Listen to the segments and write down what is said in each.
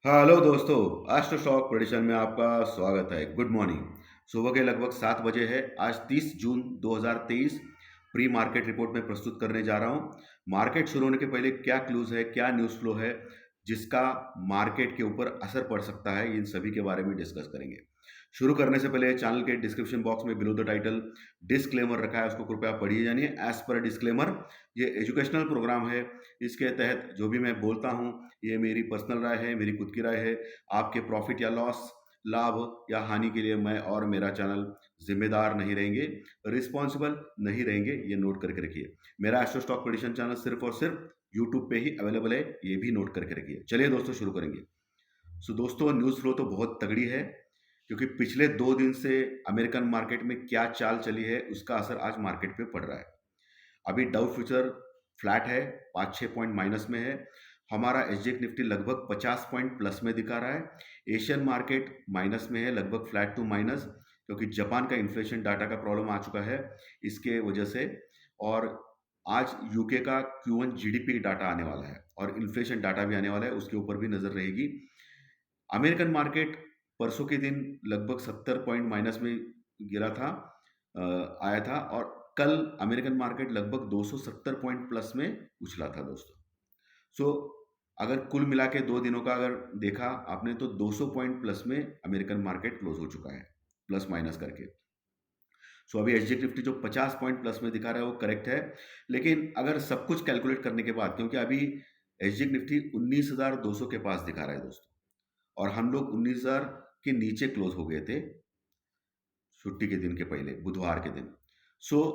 हाँ, हेलो दोस्तों। Astro stock prediction में आपका स्वागत है। Good morning. सुबह के लगभग 7 बजे है। आज 30 जून 2023 प्री मार्केट रिपोर्ट में प्रस्तुत करने जा रहा हूँ। मार्केट शुरू होने के पहले क्या क्लूज है, क्या न्यूज़ फ्लो है जिसका मार्केट के ऊपर असर पड़ सकता है, इन सभी के बारे में डिस्कस करेंगे। शुरू करने से पहले चैनल के डिस्क्रिप्शन बॉक्स में बिलो द टाइटल डिस्क्लेमर रखा है, उसको कृपया पढ़िए जानिए। एज पर डिस्क्लेमर, ये एजुकेशनल प्रोग्राम है। इसके तहत जो भी मैं बोलता हूँ ये मेरी पर्सनल राय है, मेरी खुद की राय है। आपके प्रॉफिट या लॉस, लाभ या हानि के लिए मैं और मेरा चैनल जिम्मेदार नहीं रहेंगे, रिस्पॉन्सिबल नहीं रहेंगे, ये नोट करके रखिए। मेरा एस्ट्रो स्टॉक प्रेडिक्शन चैनल सिर्फ और सिर्फ यूट्यूब पे ही अवेलेबल है, ये भी नोट करके रखिए। चलिए दोस्तों, शुरू करेंगे। दोस्तों, न्यूज़ फ्लो तो बहुत तगड़ी है, क्योंकि पिछले 2 दिन से अमेरिकन मार्केट में क्या चाल चली है उसका असर आज मार्केट पे पड़ रहा है। अभी डाउ फ्यूचर फ्लैट है, 5-6 पॉइंट माइनस में है। हमारा एसजीएक्स निफ्टी लगभग 50 पॉइंट प्लस में दिखा रहा है। एशियन मार्केट माइनस में है, लगभग फ्लैट टू माइनस, क्योंकि जापान का इन्फ्लेशन डाटा का प्रॉब्लम आ चुका है इसके वजह से। और आज यूके का Q1 जीडीपी डाटा आने वाला है और इन्फ्लेशन डाटा भी आने वाला है, उसके ऊपर भी नजर रहेगी। अमेरिकन मार्केट परसों के दिन लगभग 70 पॉइंट माइनस में गिरा था, आया था। और कल अमेरिकन मार्केट लगभग 270 पॉइंट प्लस में उछला था दोस्तों। सो अगर कुल मिला के 2 दिनों का अगर देखा आपने तो 200 पॉइंट प्लस में अमेरिकन मार्केट क्लोज हो चुका है, प्लस माइनस करके। अभी एसजी निफ्टी जो 50 पॉइंट प्लस में दिखा रहा है वो करेक्ट है। लेकिन अगर सब कुछ कैलकुलेट करने के बाद, क्योंकि अभी एसजी निफ्टी 19,200 के पास दिखा रहा है दोस्तों, और हम लोग 19,000 के नीचे क्लोज हो गए थे छुट्टी के दिन के पहले, बुधवार के दिन।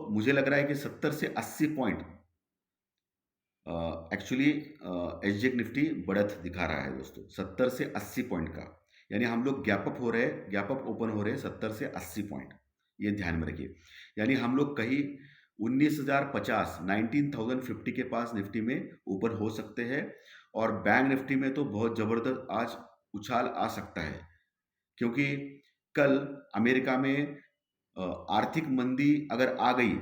मुझे लग रहा है कि 70 से 80 पॉइंट एक्चुअली एसजीएक्स निफ्टी बढ़त दिखा रहा है दोस्तों, 70 से 80 पॉइंट का। यानी हम लोग गैप अप हो रहे हैं, गैप अप ओपन हो रहे हैं 70 से 80 पॉइंट, ये ध्यान में रखिए। यानी हम लोग कहीं 19,050 19,050 के पास निफ्टी में ओपन हो सकते हैं। और बैंक निफ्टी में तो बहुत ज़बरदस्त आज उछाल आ सकता है, क्योंकि कल अमेरिका में आर्थिक मंदी अगर आ गई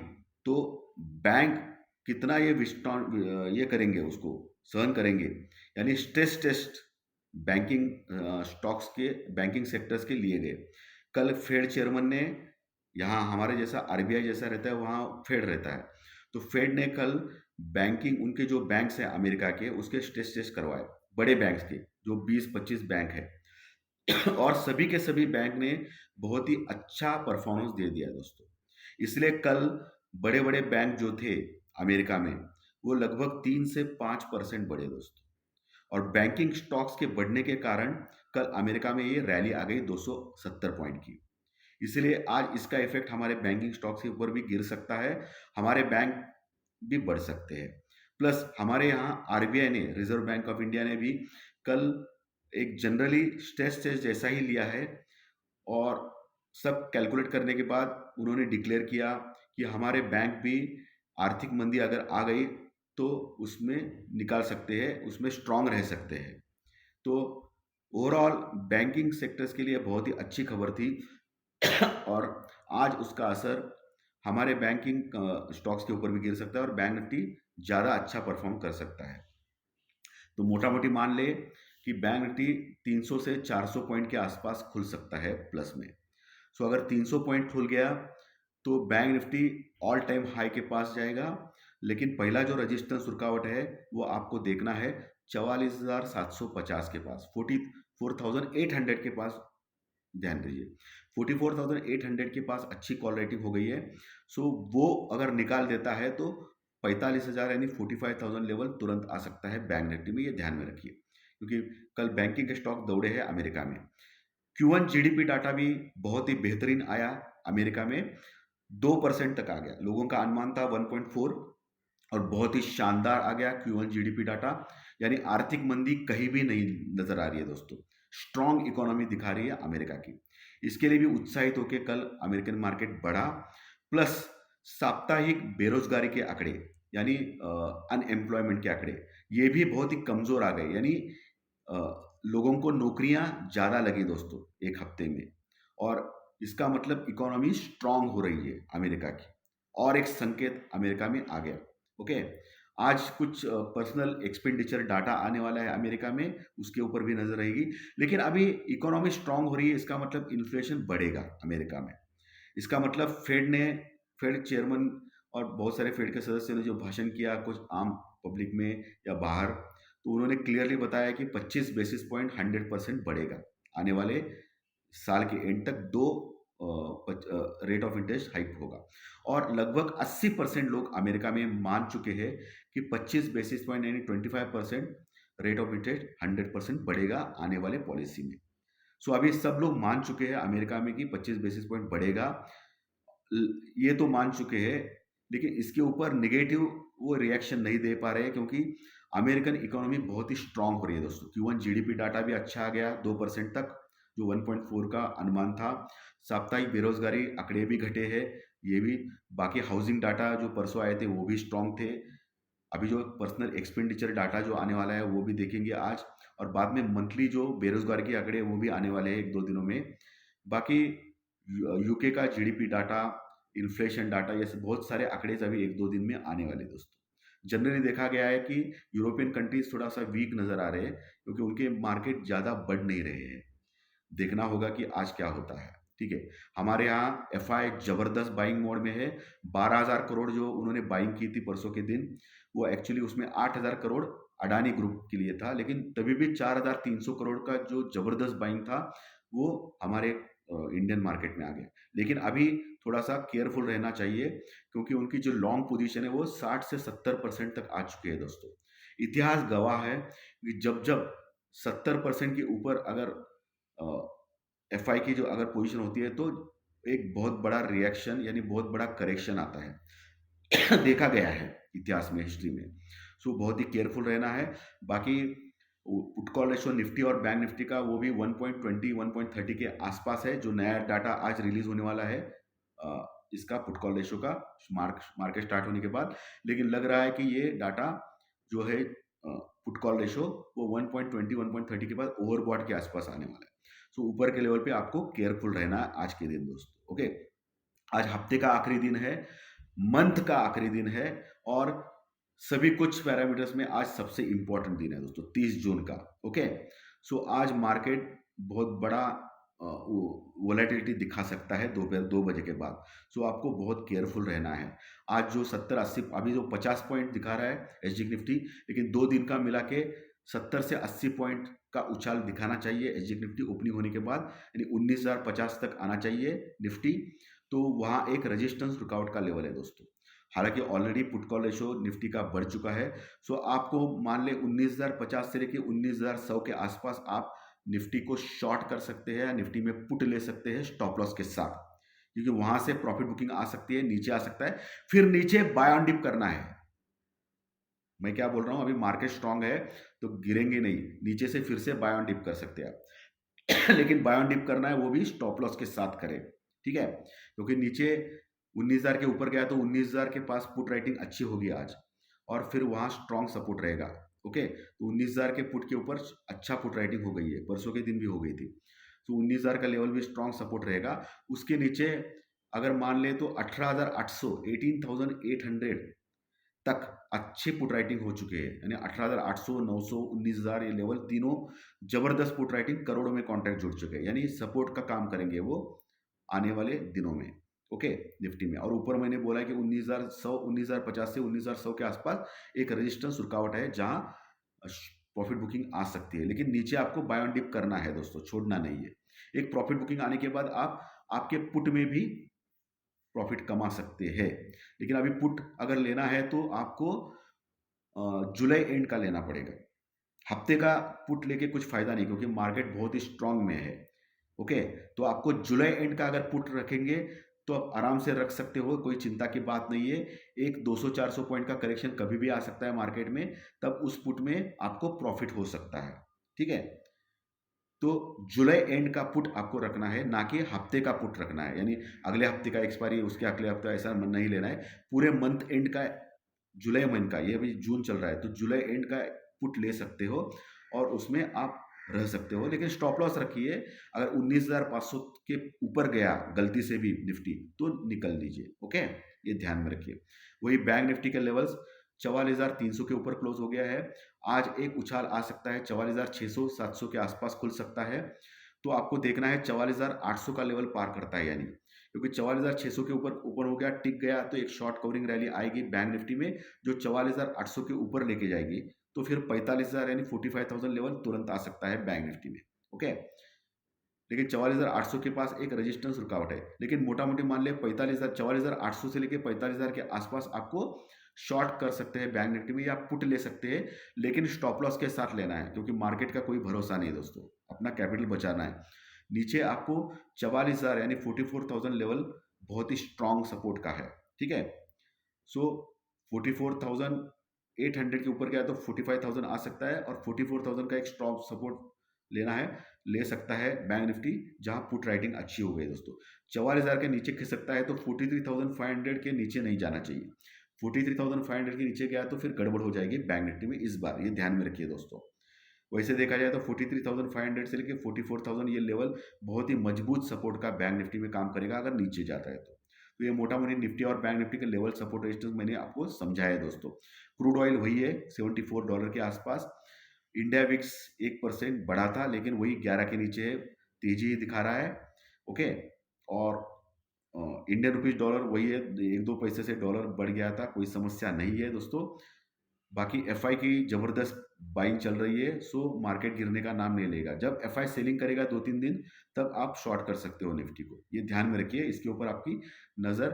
तो बैंक कितना ये ये करेंगे, उसको सहन करेंगे। यानी स्ट्रेस टेस्ट बैंकिंग स्टॉक्स के, बैंकिंग सेक्टर्स के लिए गए। कल फेड चेयरमैन ने, यहाँ हमारे जैसा आरबीआई जैसा रहता है वहाँ फेड रहता है, तो फेड ने कल बैंकिंग, उनके जो बैंक्स हैं अमेरिका के, उसके स्ट्रेस टेस्ट करवाए, बड़े बैंक्स के जो 20-25 बैंक है। और सभी के सभी बैंक ने बहुत ही अच्छा परफॉर्मेंस दे दिया दोस्तों। इसलिए कल बड़े बड़े बैंक जो थे अमेरिका में, वो लगभग 3 से 5% बढ़े दोस्तों। और बैंकिंग स्टॉक्स के बढ़ने के कारण कल अमेरिका में ये रैली आ गई 270 पॉइंट की। इसलिए आज इसका इफेक्ट हमारे बैंकिंग स्टॉक्स के ऊपर भी गिर सकता है, हमारे बैंक भी बढ़ सकते हैं। प्लस हमारे यहाँ आरबीआई ने, रिजर्व बैंक ऑफ इंडिया ने भी कल एक जनरली स्ट्रेस टेस्ट जैसा ही लिया है। और सब कैलकुलेट करने के बाद उन्होंने डिक्लेयर किया कि हमारे बैंक भी आर्थिक मंदी अगर आ गई तो उसमें निकाल सकते हैं, उसमें स्ट्रांग रह सकते हैं। तो ओवरऑल बैंकिंग सेक्टर्स के लिए बहुत ही अच्छी खबर थी। और आज उसका असर हमारे बैंकिंग स्टॉक्स के ऊपर भी गिर सकता है और बैंक निफ्टी ज़्यादा अच्छा परफॉर्म कर सकता है। तो मोटा मोटी मान ले कि बैंक निफ्टी 300 से 400 पॉइंट के आसपास खुल सकता है प्लस में। अगर 300 पॉइंट खुल गया तो bank Nifty all time high के पास जाएगा। लेकिन पहला जो रजिस्टेंस रुकावट है वो आपको देखना है 44,750 के पास, 44,800 के पास। ध्यान दीजिए, 44,800 के पास अच्छी कॉल रेटिंग हो गई है। वो अगर निकाल देता है तो 45,000 यानी 45,000 लेवल तुरंत आ सकता है बैंक निफ्टी में, ये ध्यान में रखिए। क्योंकि कल बैंकिंग के स्टॉक दौड़े हैं अमेरिका में। Q1 जीडीपी डाटा भी बहुत ही बेहतरीन आया अमेरिका में, 2% तक आ गया। लोगों का अनुमान था 1.4, और बहुत ही शानदार आ गया Q1 जीडीपी डाटा। यानी आर्थिक मंदी कहीं भी नहीं नजर आ रही है दोस्तों, स्ट्रॉन्ग इकोनॉमी दिखा रही है अमेरिका की। इसके लिए भी उत्साहित होकर कल अमेरिकन मार्केट बढ़ा। प्लस साप्ताहिक बेरोजगारी के आंकड़े, यानी अनएम्प्लॉयमेंट के आंकड़े, ये भी बहुत ही कमजोर आ गए। यानी अ, लोगों को नौकरियां ज्यादा लगी दोस्तों एक हफ्ते में। और इसका मतलब इकोनॉमी स्ट्रांग हो रही है अमेरिका की, और एक संकेत अमेरिका में आ गया। ओके, आज कुछ पर्सनल एक्सपेंडिचर डाटा आने वाला है अमेरिका में, उसके ऊपर भी नज़र रहेगी। लेकिन अभी इकोनॉमी स्ट्रांग हो रही है, इसका मतलब इन्फ्लेशन बढ़ेगा अमेरिका में। इसका मतलब फेड चेयरमैन और बहुत सारे फेड के सदस्यों ने जो भाषण किया कुछ आम पब्लिक में या बाहर, तो उन्होंने क्लियरली बताया कि 25 बेसिस पॉइंट 100% बढ़ेगा आने वाले साल के एंड तक। दो रेट ऑफ इंटरेस्ट हाइक होगा और लगभग 80% लोग अमेरिका में मान चुके हैं कि 25 बेसिस पॉइंट यानी 25% रेट ऑफ इंटरेस्ट 100% बढ़ेगा आने वाले पॉलिसी में। सो अभी सब लोग मान चुके हैं अमेरिका में कि 25 बेसिस पॉइंट बढ़ेगा। ये तो मान चुके हैं, लेकिन इसके ऊपर नेगेटिव वो रिएक्शन नहीं दे पा रहे हैं क्योंकि अमेरिकन इकोनॉमी बहुत ही स्ट्रांग हो रही है दोस्तों। Q1 जीडीपी डाटा भी अच्छा आ गया 2% तक, जो 1.4 का अनुमान था। साप्ताहिक बेरोजगारी आंकड़े भी घटे हैं, ये भी। बाकी हाउसिंग डाटा जो परसों आए थे वो भी स्ट्रांग थे। अभी जो पर्सनल एक्सपेंडिचर डाटा जो आने वाला है वो भी देखेंगे आज, और बाद में मंथली जो बेरोजगारी के आंकड़े वो भी आने वाले हैं 1-2 दिनों में। बाकी यूके का जीडीपी डाटा, इन्फ्लेशन डाटा, ये सब बहुत सारे आंकड़े अभी 1-2 दिन में आने वाले हैं दोस्तों। जनरली देखा गया है कि यूरोपियन कंट्रीज थोड़ा सा वीक नजर आ रहे हैं क्योंकि उनके मार्केट ज़्यादा बढ़ नहीं रहे हैं। देखना होगा कि आज क्या होता है। ठीक है, हमारे यहाँ एफआई जबरदस्त बाइंग मोड में है। 12,000 करोड़ जो उन्होंने बाइंग की थी परसों के दिन, वो एक्चुअली उसमें 8,000 करोड़ अडानी ग्रुप के लिए था, लेकिन तभी भी 4,300 करोड़ का जो जबरदस्त बाइंग था वो हमारे इंडियन मार्केट में आ गया। लेकिन अभी थोड़ा सा केयरफुल रहना चाहिए क्योंकि उनकी जो लॉन्ग पोजीशन है वो 60 से 70% तक आ चुके हैं दोस्तों। इतिहास गवाह है कि जब जब 70% के ऊपर अगर एफआई की जो अगर पोजीशन होती है तो एक बहुत बड़ा रिएक्शन यानी बहुत बड़ा करेक्शन आता है। देखा गया है इतिहास में, हिस्ट्री में। सो बहुत ही केयरफुल रहना है। बाकी पुट कॉल रेशो निफ्टी और बैंक निफ्टी का वो भी 1.20 1.30 के आसपास है, जो नया डाटा आज रिलीज होने वाला है इसका पुट कॉल रेशो का मार्केट स्टार्ट होने के बाद। लेकिन लग रहा है कि ये डाटा जो है पुट कॉल रेशो वो 1.20 1.30 के बाद ओवरबॉट के आसपास आने वाला है। सो ऊपर के लेवल पे आपको केयरफुल रहना है आज के दिन दोस्तों। ओके, आज हफ्ते का आखिरी दिन है, मंथ का आखिरी दिन है, और सभी कुछ पैरामीटर्स में आज सबसे इंपॉर्टेंट दिन है दोस्तों, 30 जून का। ओके, सो आज मार्केट बहुत बड़ा वोलेटिलिटी दिखा सकता है दोपहर 2 बजे के बाद। सो आपको बहुत केयरफुल रहना है। आज जो 70-80 अभी जो 50 पॉइंट दिखा रहा है एसजी निफ्टी, लेकिन 2 दिन का मिला के 70 से 80 पॉइंट का उछाल दिखाना चाहिए एसजी निफ्टी ओपनिंग होने के बाद, यानी 19,050 तक आना चाहिए निफ्टी। तो वहाँ एक रेजिस्टेंस रुकावट का लेवल है दोस्तों। हालांकि already put call ratio Nifty का बढ़ चुका है। सो आपको मान ले 19,050 से लेके 19,100 के आसपास आप निफ्टी को शॉर्ट कर सकते हैं या निफ्टी में पुट ले सकते हैं स्टॉप लॉस के साथ, क्योंकि वहां से प्रॉफिट बुकिंग आ सकती है, नीचे आ सकता है, फिर नीचे बाय ऑन डिप करना है। मैं क्या बोल रहा हूं, अभी मार्केट स्ट्रांग है तो गिरेंगे नहीं, नीचे से फिर से बाय ऑन डिप कर सकते हैं आप। लेकिन बाय ऑन डिप करना है वो भी स्टॉप लॉस के साथ करें, ठीक है, क्योंकि नीचे 19,000 के ऊपर गया तो 19,000 के पास पुट राइटिंग अच्छी होगी आज, और फिर वहां स्ट्रांग सपोर्ट रहेगा। ओके, तो 19,000 के पुट के ऊपर अच्छा पुट राइटिंग हो गई है, परसों के दिन भी हो गई थी। तो 19,000 का लेवल भी स्ट्रांग सपोर्ट रहेगा। उसके नीचे अगर मान ले तो 18,800 18,800 तक अच्छे पुट राइटिंग हो चुके हैं, यानी 18,800 900 19,000 ये लेवल तीनों जबरदस्त पुट राइटिंग, करोड़ों में कॉन्ट्रैक्ट जुड़ चुके हैं, यानी सपोर्ट का काम करेंगे वो आने वाले दिनों में। ओके, निफ्टी में। और ऊपर मैंने बोला है कि 19,100 19,050 से 19,100 के आसपास एक रेजिस्टेंस रुकावट है जहां प्रॉफिट बुकिंग आ सकती है, लेकिन नीचे आपको बाय ऑन डिप करना है दोस्तों, छोड़ना नहीं है। एक प्रॉफिट बुकिंग आने के बाद आप आपके पुट में भी प्रॉफिट कमा सकते हैं। लेकिन अभी पुट अगर लेना है तो आपको जुलाई एंड का लेना पड़ेगा। हफ्ते का पुट लेके कुछ फायदा नहीं, क्योंकि मार्केट बहुत ही स्ट्रांग में है। ओके, तो आपको जुलाई एंड का अगर पुट रखेंगे तो आप आराम से रख सकते हो, कोई चिंता की बात नहीं है। एक 200-400 पॉइंट का करेक्शन कभी भी आ सकता है मार्केट में, तब उस पुट में आपको प्रॉफिट हो सकता है, ठीक है। तो जुलाई एंड का पुट आपको रखना है, ना कि हफ्ते का पुट रखना है, यानी अगले हफ्ते का एक्सपायरी उसके अगले हफ्ते ऐसा नहीं लेना है। पूरे मंथ एंड का, जुलाई मंथ का, ये अभी जून चल रहा है तो जुलाई एंड का पुट ले सकते हो और उसमें आप रह सकते हो, लेकिन स्टॉप लॉस रखिए। अगर 19,500 के ऊपर गया गलती से भी निफ्टी तो निकल लीजिए। ओके, ये ध्यान में रखिए। वही बैंक निफ्टी के लेवल्स 44,300 के ऊपर क्लोज हो गया है। आज एक उछाल आ सकता है 44,600 700 के आसपास खुल सकता है। तो आपको देखना है 44,800 का लेवल पार करता है यानी, क्योंकि 44,600 के ऊपर ओपन हो गया, टिक गया, तो एक शॉर्ट कवरिंग रैली आएगी बैंक निफ्टी में जो 44,800 के ऊपर लेके जाएगी। तो फिर 45,000 यानी 45,000 लेवल तुरंत आ सकता है बैंक निफ्टी में। ओके, लेकिन 44,800 के पास एक रेजिस्टेंस रुकावट है। लेकिन मोटा मोटी मान ले 45,000 44,800 से लेके 45,000 के आसपास आपको शॉर्ट कर सकते हैं बैंक निफ्टी में, या पुट ले सकते हैं, लेकिन स्टॉप लॉस के साथ लेना है, क्योंकि मार्केट का कोई भरोसा नहीं है दोस्तों, अपना कैपिटल बचाना है। नीचे आपको 44,000 यानी 44,000 लेवल बहुत ही स्ट्रांग सपोर्ट का है। ठीक है, सो 44,800 के ऊपर गया तो 45,000 आ सकता है, और 44,000 का एक स्ट्रांग सपोर्ट लेना है, ले सकता है बैंक निफ्टी, जहां पुट राइटिंग अच्छी हो गई दोस्तों। 44,000 के नीचे खिसकता है तो 43,500 के नीचे नहीं जाना चाहिए। 43,500 के नीचे गया तो फिर गड़बड़ हो जाएगी बैंक निफ्टी में, इस बार ये ध्यान में रखिए दोस्तों। वैसे देखा जाए तो 43,500 से लेकर 44,000 ये लेवल बहुत ही मजबूत सपोर्ट का बैंक निफ्टी में काम करेगा अगर नीचे जाता है तो ये मोटा मोटी निफ्टी और बैंक निफ्टी के लेवल सपोर्ट रेजिस्टेंस मैंने आपको समझाया है दोस्तों। क्रूड ऑयल वही है $74 के आसपास। इंडिया विक्स 1% बढ़ा था, लेकिन वही 11 के नीचे है, तेजी दिखा रहा है। ओके, और इंडियन रुपीज डॉलर वही है, 1-2 पैसे से डॉलर बढ़ गया था, कोई समस्या नहीं है दोस्तों। बाकी एफआई की जबरदस्त बाइंग चल रही है, सो मार्केट गिरने का नाम नहीं लेगा। जब एफआई सेलिंग करेगा 2-3 दिन, तब आप शॉर्ट कर सकते हो निफ्टी को, ये ध्यान में रखिए, इसके ऊपर आपकी नजर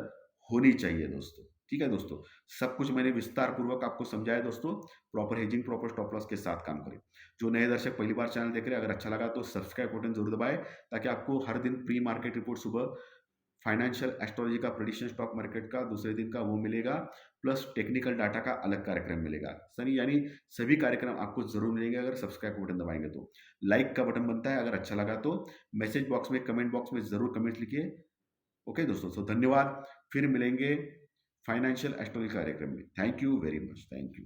होनी चाहिए दोस्तों। ठीक है दोस्तों, सब कुछ मैंने विस्तार पूर्वक आपको समझाया दोस्तों। Proper hedging, proper stop loss के साथ काम करें। जो नए दर्शक पहली बार चैनल देख रहे हैं, अगर अच्छा लगा तो सब्सक्राइब बटन जरूर दबाएं, ताकि आपको हर दिन प्री मार्केट रिपोर्ट सुबह फाइनेंशियल एस्ट्रोलॉजी का प्रेडिक्शन स्टॉक मार्केट का दूसरे दिन का वो मिलेगा, प्लस टेक्निकल डाटा का अलग कार्यक्रम मिलेगा। सनी यानी सभी कार्यक्रम आपको जरूर मिलेंगे अगर सब्सक्राइब बटन दबाएंगे तो। लाइक का बटन बनता है, अगर अच्छा लगा तो मैसेज बॉक्स में, कमेंट बॉक्स में जरूर कमेंट लिखिए। ओके दोस्तों, सो धन्यवाद, फिर मिलेंगे फाइनेंशियल एस्ट्रोलॉजी कार्यक्रम में। Thank you very much, thank you.